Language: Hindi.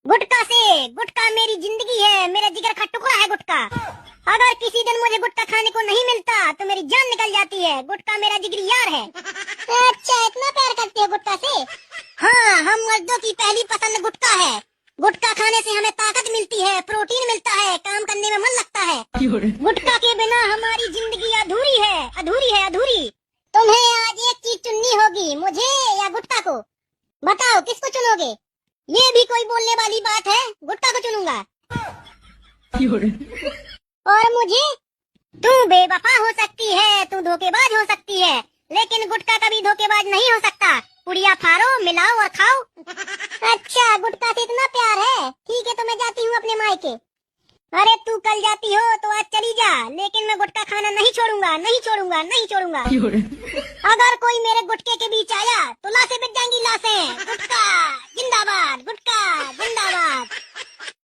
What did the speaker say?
गुटखा से, गुटखा मेरी जिंदगी है, मेरा जिगर का टुकड़ा है गुटखा। अगर किसी दिन मुझे गुटखा खाने को नहीं मिलता तो मेरी जान निकल जाती है। गुटखा मेरा जिगरी यार है। अच्छा, इतना प्यार करती है गुटखा से? हाँ, हम मर्दों की पहली पसंद गुटखा है। गुटखा खाने से हमें ताकत मिलती है, प्रोटीन मिलता है, काम करने में मन लगता है। गुटखा के बिना हमारी जिंदगी अधूरी है, अधूरी है, अधूरी। तुम्हें आज एक चीज चुननी होगी, मुझे या गुटखा को। बताओ किसको चुनोगे? ये भी कोई बोलने वाली बात है? गुटखा को चुनूंगा। और मुझे? तू बेवफा हो सकती है, तू धोखेबाज हो सकती है, लेकिन गुटखा कभी धोखेबाज नहीं हो सकता। पुड़िया फाड़ो, मिलाओ और खाओ। अच्छा, गुटखा से इतना प्यार है? ठीक है, तो मैं जाती हूँ अपने मायके। अरे तू कल जाती हो तो आज चली जा, लेकिन मैं गुटखा खाना नहीं छोड़ूंगा, नहीं छोड़ूंगा, नहीं छोड़ूंगा। अगर कोई मेरे गुटके के बीच आया तो लाशें बिक जाएंगी, लाशें। गुटखा